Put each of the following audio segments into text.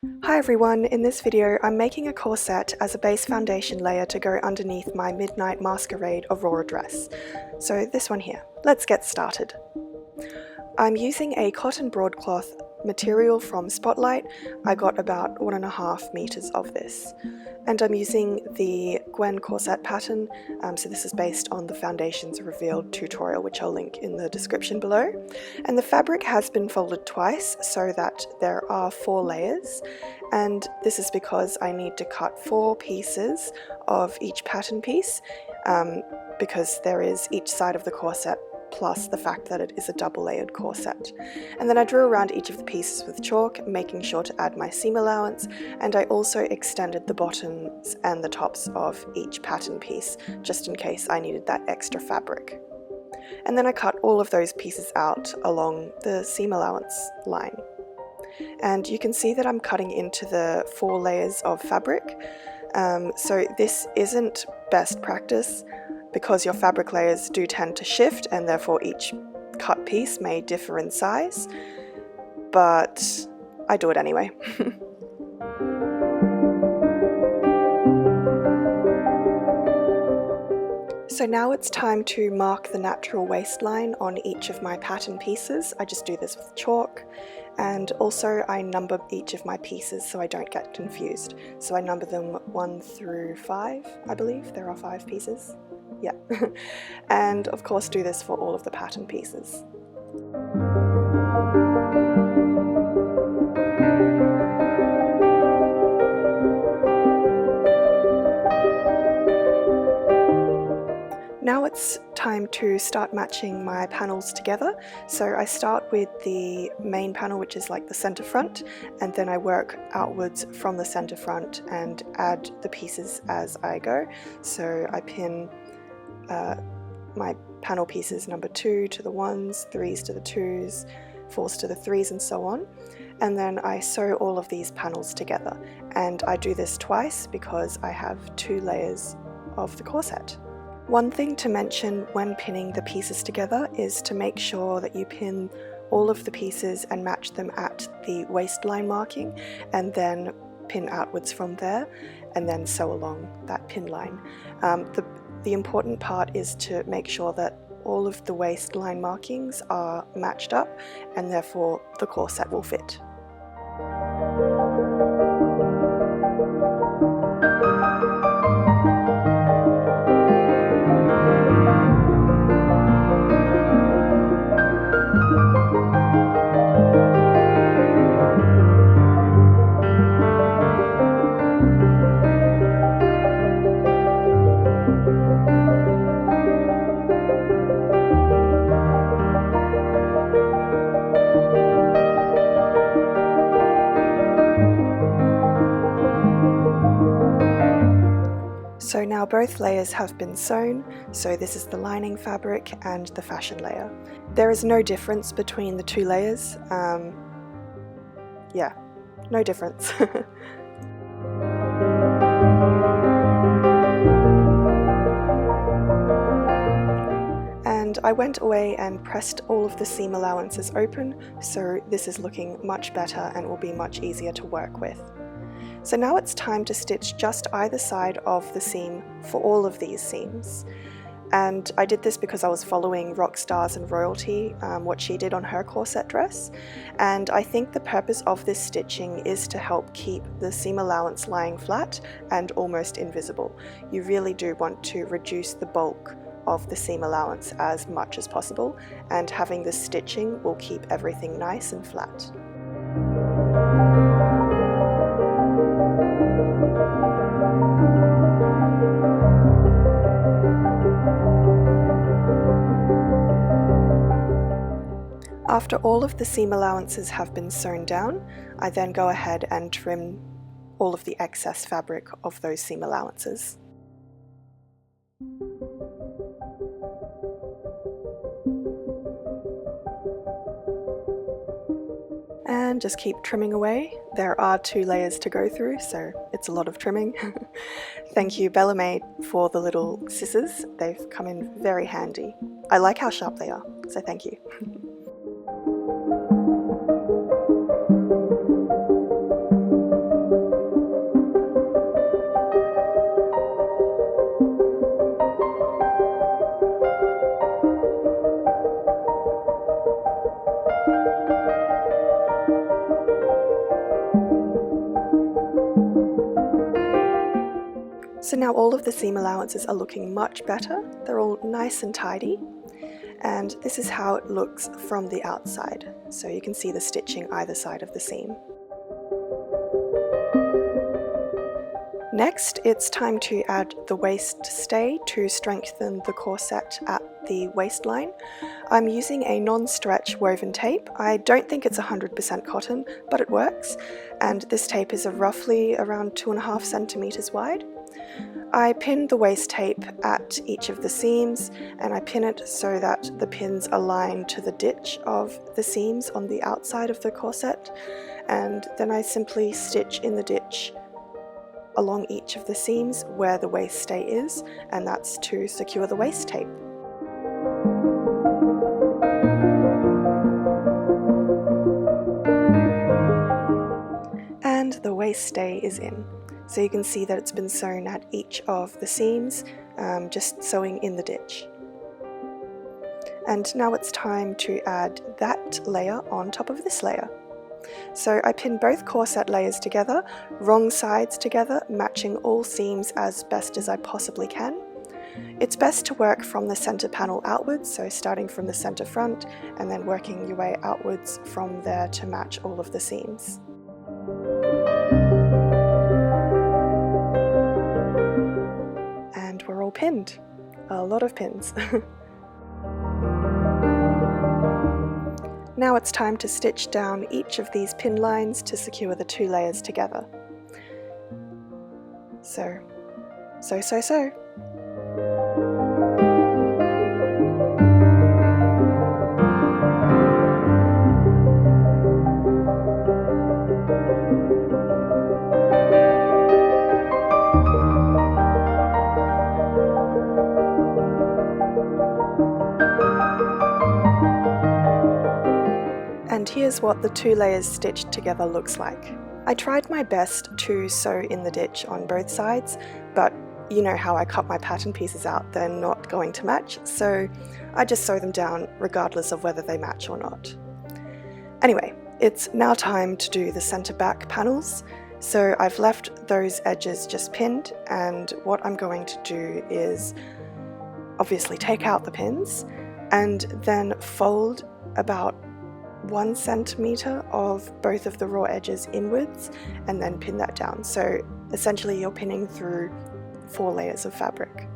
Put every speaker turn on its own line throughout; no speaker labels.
Hi everyone, in this video I'm making a corset as a base foundation layer to go underneath my Midnight Masquerade Aurora dress. So this one here. Let's get started. I'm using a cotton broadcloth material from Spotlight. I got about 1.5 meters of this. And I'm using the Gwen corset pattern, so this is based on the Foundations Revealed tutorial, which I'll link in the description below. And the fabric has been folded twice so that there are 4 layers, and this is because I need to cut 4 pieces of each pattern piece, because there is each side of the corset plus the fact that it is a double-layered corset. And then I drew around each of the pieces with chalk, making sure to add my seam allowance, and I also extended the bottoms and the tops of each pattern piece, just in case I needed that extra fabric. And then I cut all of those pieces out along the seam allowance line. And you can see that I'm cutting into the 4 layers of fabric, so this isn't best practice, because your fabric layers do tend to shift and therefore each cut piece may differ in size, but I do it anyway. So now it's time to mark the natural waistline on each of my pattern pieces. I just do this with chalk, and also I number each of my pieces so I don't get confused. So I number them 1 through 5, I believe. There are 5 pieces. Yeah, and of course do this for all of the pattern pieces. Now it's time to start matching my panels together. So I start with the main panel, which is like the center front, and then I work outwards from the center front and add the pieces as I go. So I pin my panel pieces number 2 to the 1s, 3s to the 2s, 4s to the 3s, and so on. And then I sew all of these panels together. And I do this twice because I have 2 layers of the corset. One thing to mention when pinning the pieces together is to make sure that you pin all of the pieces and match them at the waistline marking, and then pin outwards from there, and then sew along that pin line. The important part is to make sure that all of the waistline markings are matched up, and therefore the corset will fit. So now both layers have been sewn, so this is the lining fabric and the fashion layer. There is no difference between the 2 layers. Yeah, no difference. And I went away and pressed all of the seam allowances open, so this is looking much better and will be much easier to work with. So now it's time to stitch just either side of the seam for all of these seams. And I did this because I was following Rockstars and Royalty, what she did on her corset dress. And I think the purpose of this stitching is to help keep the seam allowance lying flat and almost invisible. You really do want to reduce the bulk of the seam allowance as much as possible, and having this stitching will keep everything nice and flat. After all of the seam allowances have been sewn down, I then go ahead and trim all of the excess fabric of those seam allowances. And just keep trimming away. There are 2 layers to go through, so it's a lot of trimming. Thank you, Bellamade, for the little scissors. They've come in very handy. I like how sharp they are, so thank you. So now all of the seam allowances are looking much better. They're all nice and tidy. And this is how it looks from the outside. So you can see the stitching either side of the seam. Next, it's time to add the waist stay to strengthen the corset at the waistline. I'm using a non-stretch woven tape. I don't think it's 100% cotton, but it works. And this tape is roughly around 2.5 centimeters wide. I pin the waist tape at each of the seams, and I pin it so that the pins align to the ditch of the seams on the outside of the corset. And then I simply stitch in the ditch along each of the seams where the waist stay is, and that's to secure the waist tape. And the waist stay is in. So you can see that it's been sewn at each of the seams, just sewing in the ditch. And now it's time to add that layer on top of this layer. So I pin both corset layers together, wrong sides together, matching all seams as best as I possibly can. It's best to work from the center panel outwards, so starting from the center front and then working your way outwards from there to match all of the seams. And we're all pinned. A lot of pins. Now it's time to stitch down each of these pin lines to secure the 2 layers together. So. And here's what the 2 layers stitched together looks like. I tried my best to sew in the ditch on both sides, but you know how I cut my pattern pieces out, they're not going to match, so I just sew them down regardless of whether they match or not. Anyway, it's now time to do the center back panels. So I've left those edges just pinned, and what I'm going to do is obviously take out the pins and then fold about 1 centimeter of both of the raw edges inwards and then pin that down. So essentially you're pinning through 4 layers of fabric.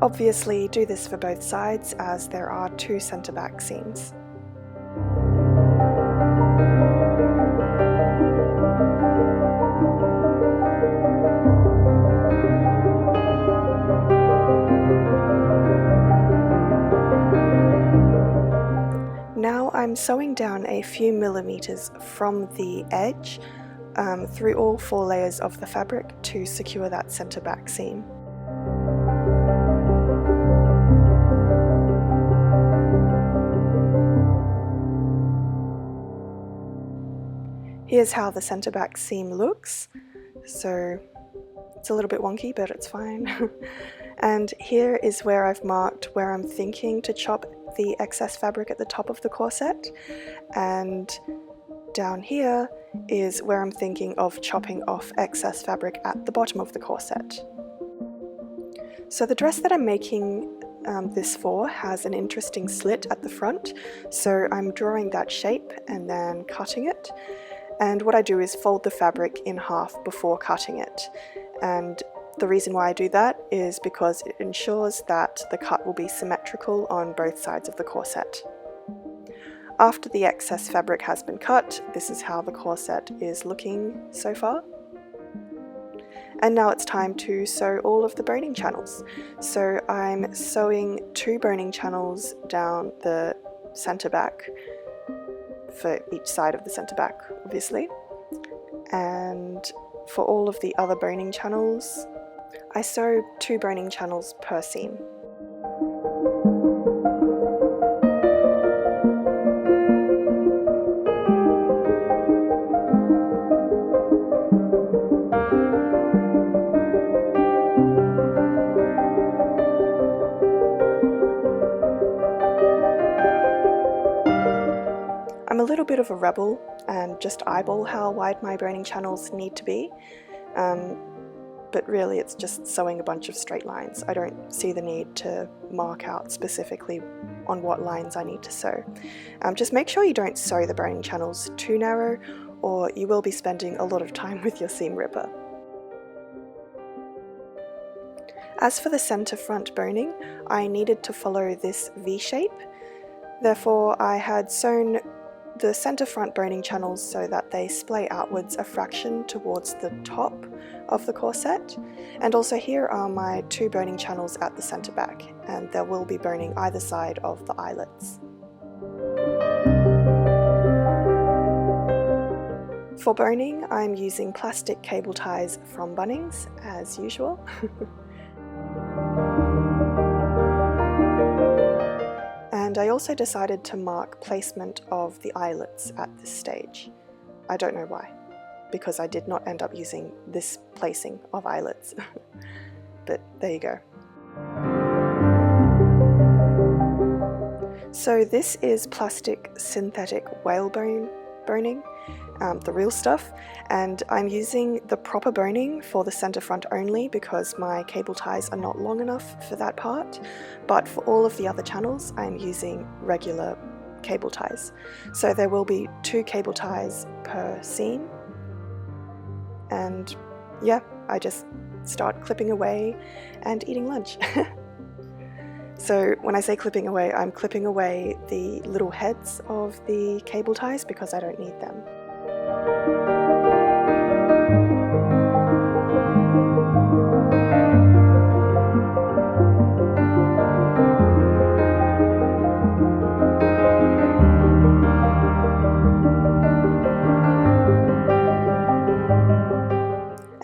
Obviously do this for both sides as there are 2 center back seams. Now I'm sewing down a few millimeters from the edge through all 4 layers of the fabric to secure that center back seam. Here's how the center back seam looks. So it's a little bit wonky, but it's fine. And here is where I've marked where I'm thinking to chop the excess fabric at the top of the corset. And down here is where I'm thinking of chopping off excess fabric at the bottom of the corset. So the dress that I'm making this for has an interesting slit at the front. So I'm drawing that shape and then cutting it. And what I do is fold the fabric in half before cutting it. And the reason why I do that is because it ensures that the cut will be symmetrical on both sides of the corset. After the excess fabric has been cut, this is how the corset is looking so far. And now it's time to sew all of the braiding channels. So I'm sewing 2 braiding channels down the center back for each side of the center back, obviously. And for all of the other braiding channels, I sew 2 braiding channels per seam. I'm a little bit of a rebel and just eyeball how wide my braiding channels need to be, but really it's just sewing a bunch of straight lines. I don't see the need to mark out specifically on what lines I need to sew. Just make sure you don't sew the braiding channels too narrow, or you will be spending a lot of time with your seam ripper. As for the center front boning, I needed to follow this V shape. Therefore, I had sewn the center front boning channels so that they splay outwards a fraction towards the top of the corset. And also here are my 2 boning channels at the center back, and there will be boning either side of the eyelets. For boning, I'm using plastic cable ties from Bunnings, as usual. And I also decided to mark placement of the eyelets at this stage. I don't know why, because I did not end up using this placing of eyelets. But there you go. So this is plastic synthetic whalebone boning, the real stuff, and I'm using the proper boning for the center front only because my cable ties are not long enough for that part, but for all of the other channels I'm using regular cable ties. So there will be 2 cable ties per seam, and yeah, I just start clipping away and eating lunch. So when I say clipping away, I'm clipping away the little heads of the cable ties because I don't need them.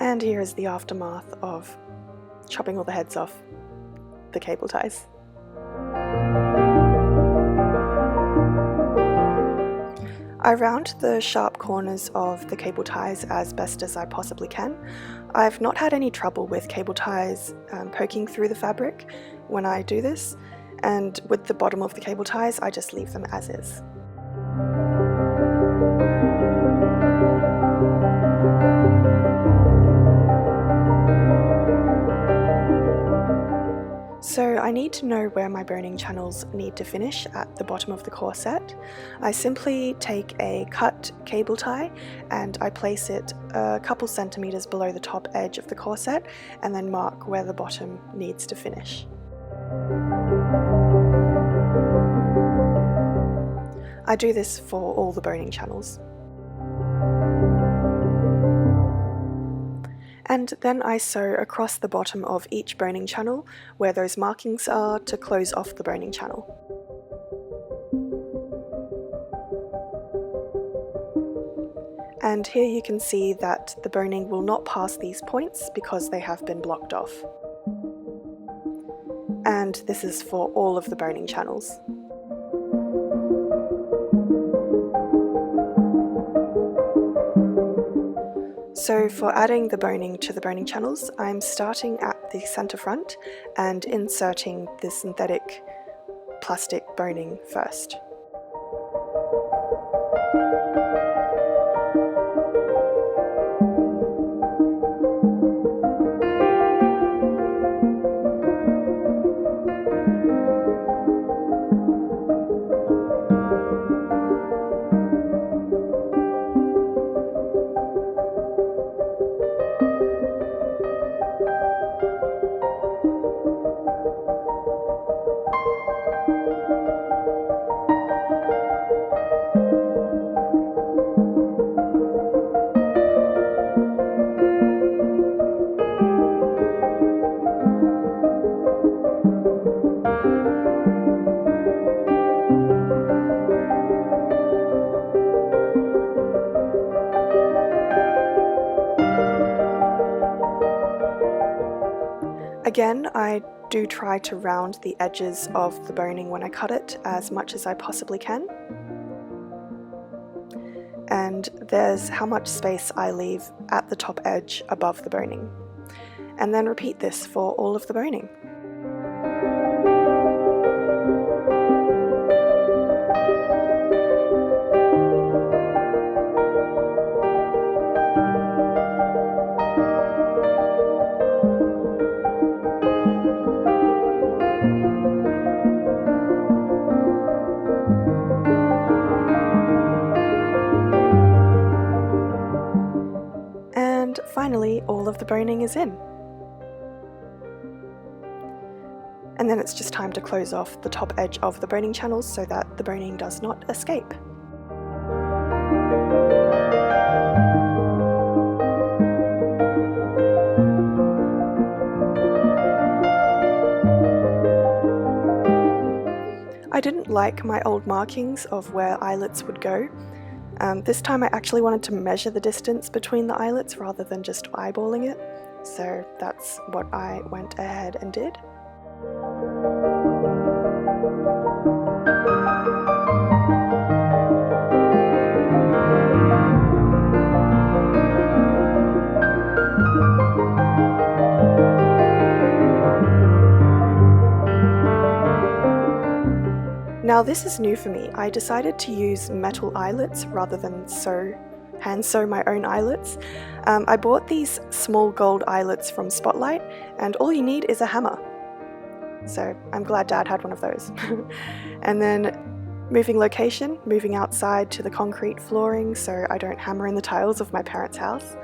And here is the aftermath of chopping all the heads off the cable ties. I round the sharp corners of the cable ties as best as I possibly can. I've not had any trouble with cable ties poking through the fabric when I do this, and with the bottom of the cable ties I just leave them as is. So I need to know where my boning channels need to finish at the bottom of the corset. I simply take a cut cable tie and I place it a couple centimeters below the top edge of the corset and then mark where the bottom needs to finish. I do this for all the boning channels. And then I sew across the bottom of each boning channel where those markings are to close off the boning channel. And here you can see that the boning will not pass these points because they have been blocked off. And this is for all of the boning channels. So for adding the boning to the boning channels, I'm starting at the center front and inserting the synthetic plastic boning first. Again, I do try to round the edges of the boning when I cut it as much as I possibly can. And there's how much space I leave at the top edge above the boning. And then repeat this for all of the boning. boning is in. And then it's just time to close off the top edge of the braiding channels so that the boning does not escape. I didn't like my old markings of where eyelets would go. This time I actually wanted to measure the distance between the eyelets rather than just eyeballing it, so that's what I went ahead and did. Now this is new for me. I decided to use metal eyelets rather than hand sew my own eyelets. I bought these small gold eyelets from Spotlight, and all you need is a hammer. So I'm glad Dad had one of those. And then moving location, moving outside to the concrete flooring so I don't hammer in the tiles of my parents' house.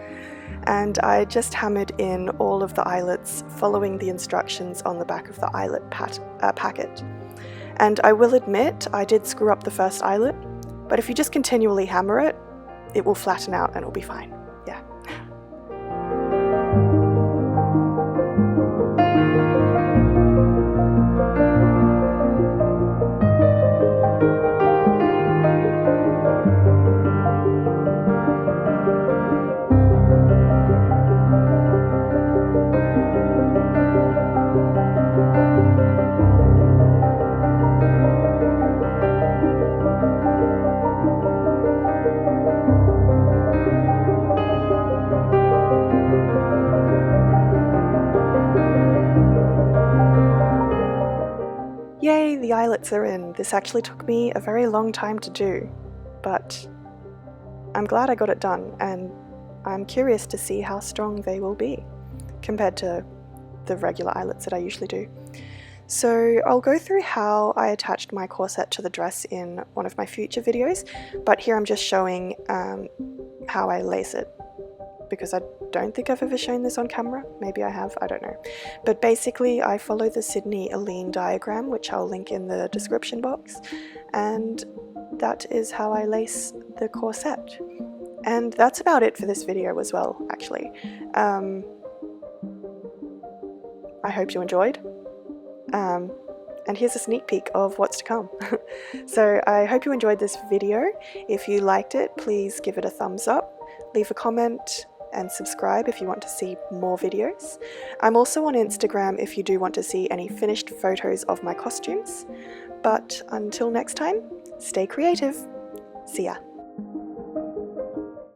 And I just hammered in all of the eyelets following the instructions on the back of the eyelet packet. And I will admit, I did screw up the first eyelet, but if you just continually hammer it, it will flatten out and it'll be fine. Yeah. Yay, the eyelets are in. This actually took me a very long time to do, but I'm glad I got it done, and I'm curious to see how strong they will be compared to the regular eyelets that I usually do. So I'll go through how I attached my corset to the dress in one of my future videos, but here I'm just showing how I lace it, because I don't think I've ever shown this on camera. Maybe I have, I don't know. But basically I follow the Sydney Aline diagram, which I'll link in the description box, and that is how I lace the corset. And that's about it for this video as well, actually. I hope you enjoyed. And here's a sneak peek of what's to come. So I hope you enjoyed this video. If you liked it, please give it a thumbs up, leave a comment, and subscribe if you want to see more videos. I'm also on Instagram if you do want to see any finished photos of my costumes. But until next time, stay creative. See ya.